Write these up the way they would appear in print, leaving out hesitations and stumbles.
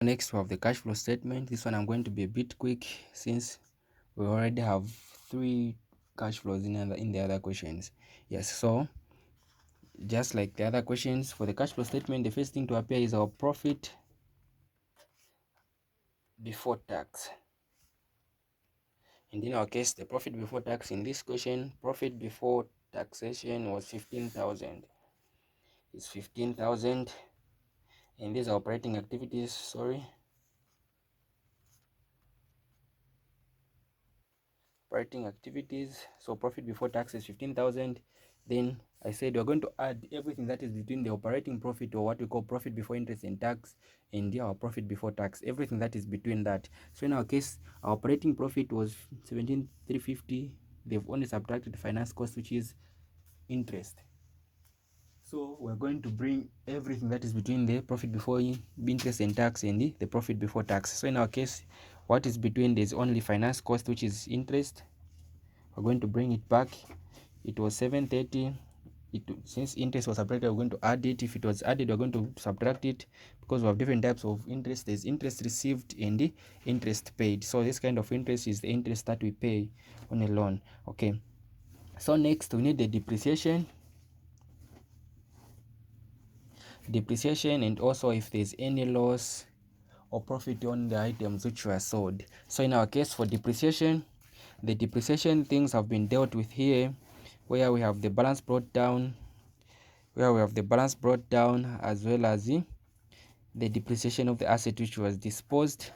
Next, we have the cash flow statement. This one I'm going to be a bit quick since we already have 3 cash flows in the other questions. Yes, so just like the other questions, for the cash flow statement, the first thing to appear is our profit before tax. And in our case, the profit before tax in this question, profit before taxation was 15,000. It's 15,000. And these are operating activities, operating activities. So profit before tax is 15,000. Then I said we're going to add everything that is between the operating profit, or what we call profit before interest and tax, and our profit before tax, everything that is between that. So in our case, our operating profit was 17,350. They've only subtracted the finance cost, which is interest. So we're going to bring everything that is between the profit before interest and tax and the profit before tax. So in our case, what is between, there's only finance cost, which is interest. We're going to bring it back. It was 730. Since interest was subtracted, we're going to add it. If it was added, we're going to subtract it, because we have different types of interest. There's interest received and the interest paid. So this kind of interest is the interest that we pay on a loan. Okay, so next we need the depreciation, and also if there's any loss or profit on the items which were sold. So in our case, for depreciation, the depreciation things have been dealt with here, where we have the balance brought down, as well as the depreciation of the asset which was disposed.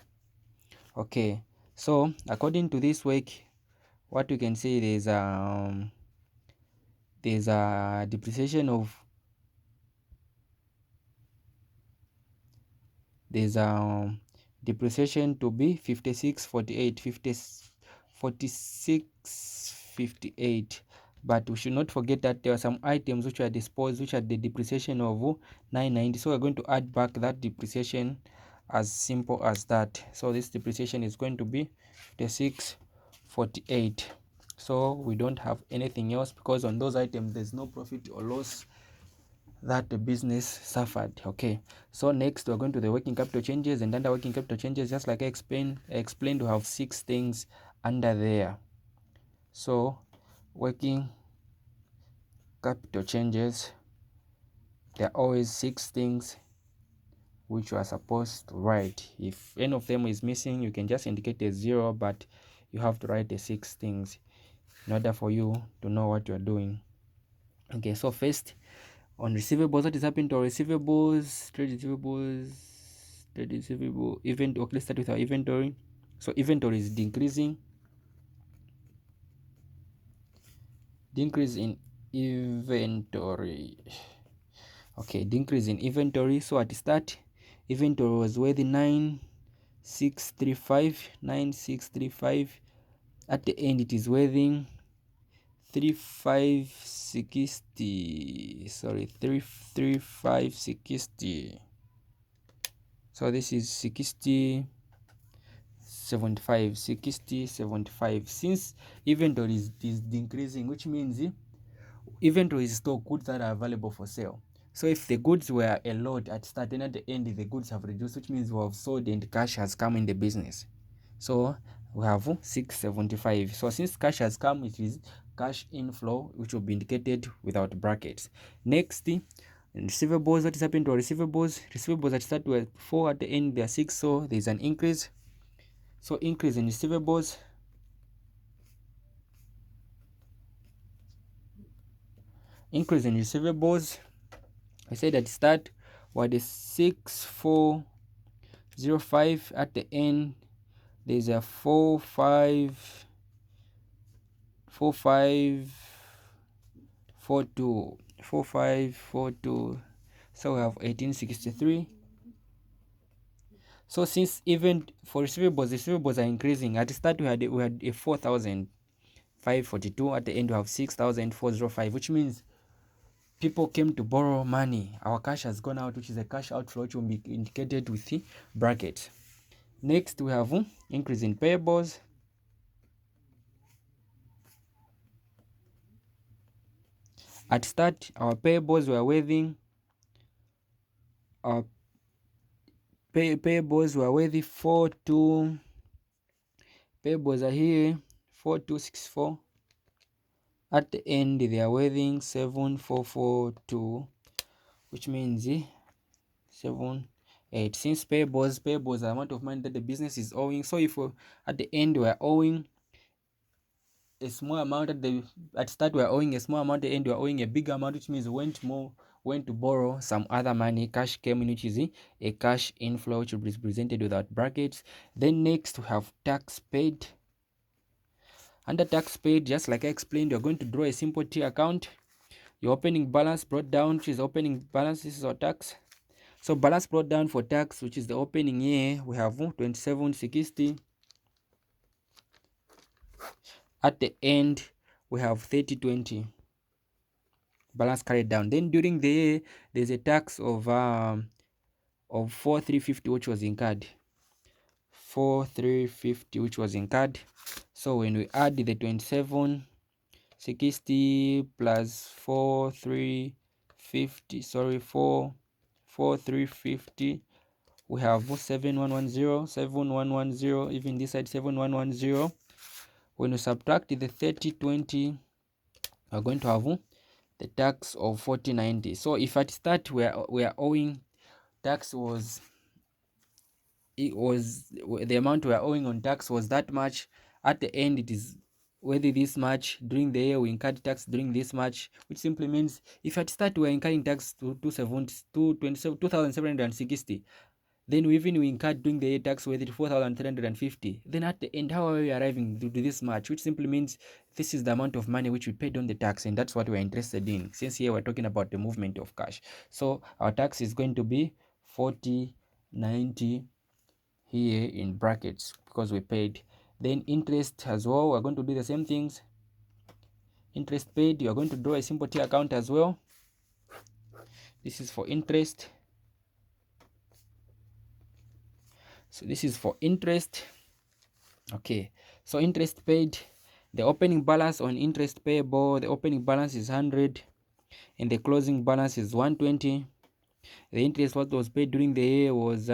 Okay, so according to this work, what we can say, there's a depreciation of depreciation to be 4658, but we should not forget that there are some items which are disposed, which are the depreciation of 990. So we're going to add back that depreciation, as simple as that. So this depreciation is going to be 5648. So we don't have anything else, because on those items there's no profit or loss that the business suffered. Okay, so next we're going to the working capital changes, and under working capital changes, just like I explained, we have 6 things under there. So working capital changes, there are always 6 things which you are supposed to write. If any of them is missing, you can just indicate a 0, but you have to write the 6 things in order for you to know what you are doing. Okay, so first, on receivables, what is happening to our receivables? Trade receivable, event. Okay, let's start with our inventory. So inventory is decreasing. Decrease in inventory. Okay, decrease in inventory. So at the start, inventory was worth 9635. At the end, it is worth 3560. Sorry, 3560. So this is 6075. Since inventory is decreasing, which means inventory is still goods that are available for sale. So if the goods were a lot at start, then at the end the goods have reduced, which means we have sold and cash has come in the business. So we have 675. So since cash has come, it is cash inflow, which will be indicated without brackets. Next, receivables. What is happening to our receivables? Receivables at start were 4, at the end they are 6, so there's an increase. So increase in receivables. I said at the start were the 6405. At the end there's a 4542. So we have 1863. So since even for receivables are increasing, at the start we had a 4542. At the end we have 6405, which means people came to borrow money. Our cash has gone out, which is a cash outflow, which will be indicated with the bracket. Next, we have increase in payables. At start, our payables were worth payables were worthy 42. Payables are here 4264. At the end they are worthing 7442, which means 7 8. Since payables are the amount of money that the business is owing, so if at the end we are owing a small amount, at start we are owing a small amount, at the end we are owing a big amount, which means we went to borrow some other money. Cash came in, which is a cash inflow, which will be presented without brackets. Then next we have tax paid. Under tax paid, just like I explained, you're going to draw a simple T account. Your opening balance brought down, which is opening balance. This is our tax. So balance brought down for tax, which is the opening year, we have 2760. At the end we have 3020. Balance carried down. Then during the year there's a tax of 4350 which was incurred. 4350 which was incurred. So when we add the 2760 plus 4350, we have 7110, even this side 7110. When we subtract the 3020, we're going to have the tax of 4090. So if at start we are owing tax the amount we are owing on tax was that much, at the end it is whether this much. During the year we incurred tax during this much, which simply means if at start we are incurring tax to 2760, then we incurred during the year tax worth 4,350. Then at the end, how are we arriving to this much? Which simply means this is the amount of money which we paid on the tax, and that's what we're interested in. Since here we're talking about the movement of cash, so our tax is going to be 4090 here in brackets because we paid. Then interest as well, we're going to do the same things. Interest paid, you're going to draw a simple T account as well. This is for interest. So this is for interest. Okay, so interest paid, the opening balance on interest payable, the opening balance is 100 and the closing balance is 120. The interest what was paid during the year was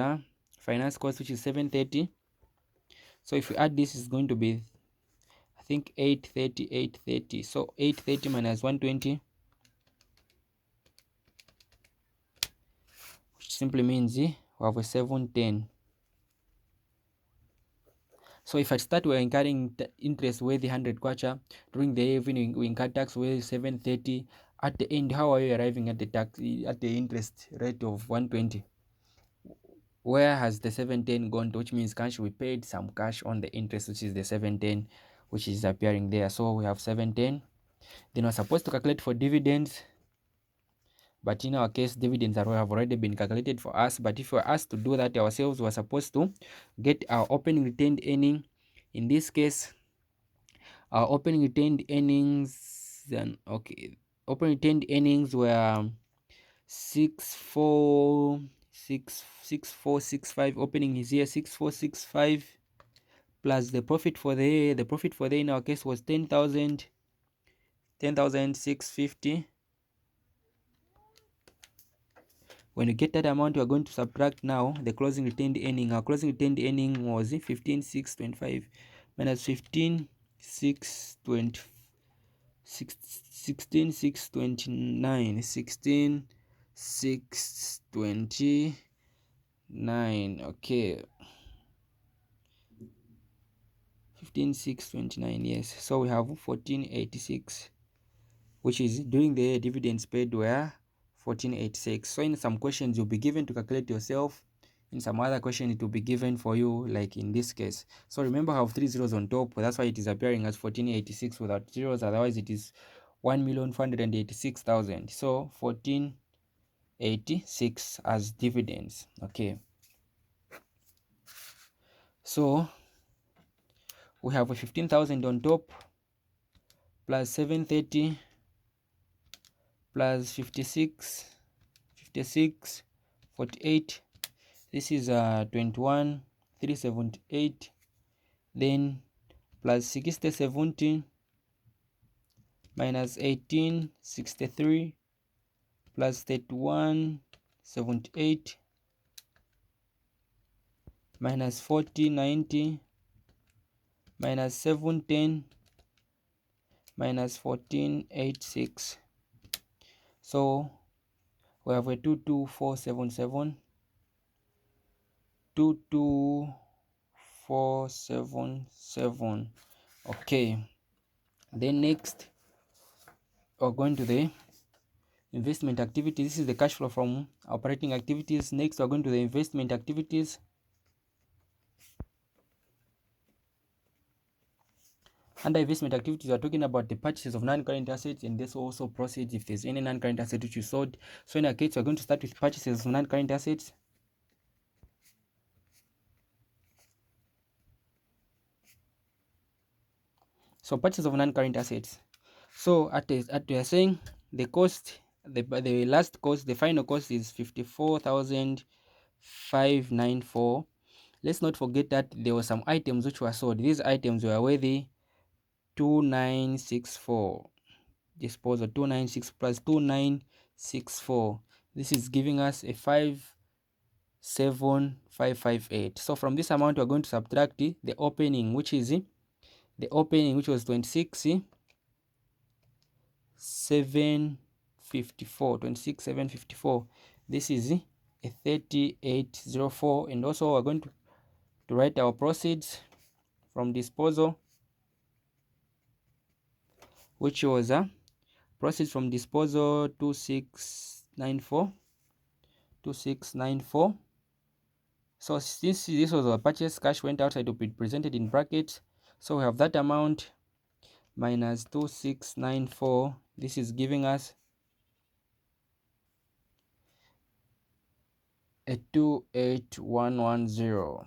finance cost, which is 730. So if we add this, is going to be, I think, 830. So 830 minus 120, which simply means we have a 710. So if at start we're incurring interest worth 100 kwacha, during the evening we incur tax worth 730. At the end, how are you arriving at the tax, at the interest rate of 120? Where has the 710 gone to? Which means cash, we paid some cash on the interest, which is the 710, which is appearing there. So we have 710. Then we're supposed to calculate for dividends, but in our case dividends have already been calculated for us. But if we're asked to do that ourselves, we're supposed to get our opening retained earning. In this case, our opening retained earnings, then okay, opening retained earnings were 6465. Opening is here 6465 plus the profit for the year. The profit for the year in our case was 10,650. When you get that amount, you are going to subtract now the closing retained earning. Our closing retained earning was 15,625 minus 16,629. 16,629. Okay, 15,629. Yes, so we have 1486, which is during the year dividends paid were 1486. So in some questions you'll be given to calculate yourself, in some other question it will be given for you, like in this case. So remember, I have 3 zeros on top, that's why it is appearing as 1486 without zeros, otherwise it is 1,486,000. so 1486 as dividends. Okay, so we have a 15,000 on top plus 730 plus 56, 48. This is 21,378. Then plus 6070 minus 1863 plus 3178 minus 4090 minus 710 minus 1486. So we have a 22477, 22477. Okay, then next we're going to the investment activities. This is the cash flow from operating activities. Next we're going to the investment activities. Under investment activities, we're talking about the purchases of non-current assets, and this also proceeds if there's any non-current asset which you sold. So in our case, we're going to start with purchases of non-current assets. So purchase of non-current assets. So we are saying the cost, the last cost, the final cost is 54,594. Let's not forget that there were some items which were sold. These items were worthy 2964. Disposal 296 plus 2964. This is giving us a 57558. So from this amount, we're going to subtract the opening, which is the opening, which was 26,754. This is a 3804. And also we're going to write our proceeds from disposal, which was proceeds from disposal 2694. So since this was a purchase, cash went outside to be presented in brackets. So we have that amount minus 2694. This is giving us a 28110.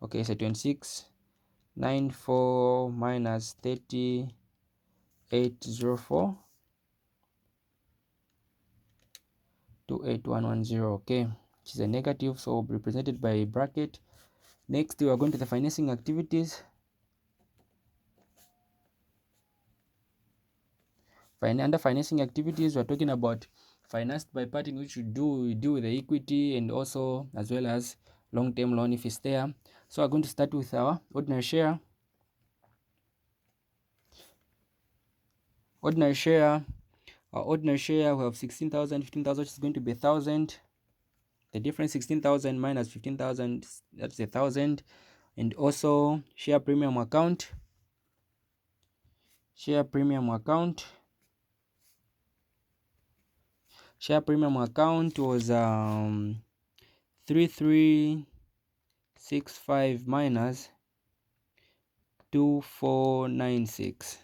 Okay, so 2694 minus 3804, 28110. Okay, which is a negative, so represented by a bracket. Next, we are going to the financing activities. Under financing activities, we are talking about financed by party, which we do with the equity and also as well as long-term loan if it's there. So we're going to start with our ordinary share. Ordinary share, our ordinary share, we have 16,000, 15,000, which is going to be 1,000. The difference, 16,000 minus 15,000, that's 1,000. And also share premium account. Share premium account was 3365 minus 2496.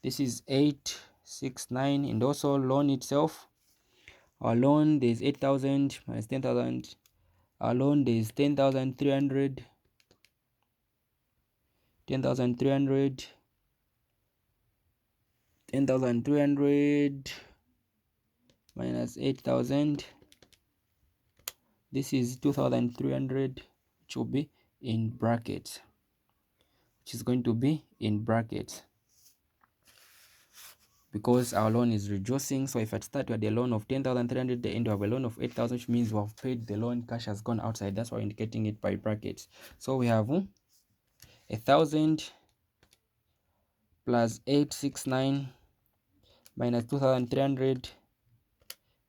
This is 869. And also loan itself, our loan, there's 8,000 minus 10,000. Our loan, there's 10,300. 10,300 minus 8,000. This is 2,300, which will be in brackets, which is going to be in brackets because our loan is reducing. So if I start with the loan of 10,300, the end of a loan of 8,000, which means we have paid the loan, cash has gone outside. That's why I'm indicating it by brackets. So we have 1,000 plus 869 minus 2,300.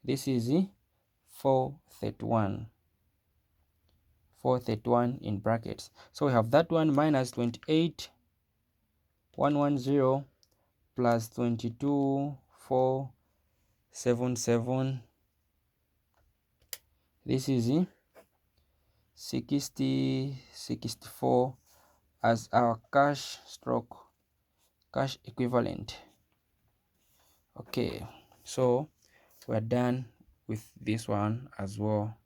This is 431. 431 in brackets. So we have that one minus 28,110 plus 22,477. This is 64 as our cash equivalent. Okay, so we're done with this one as well.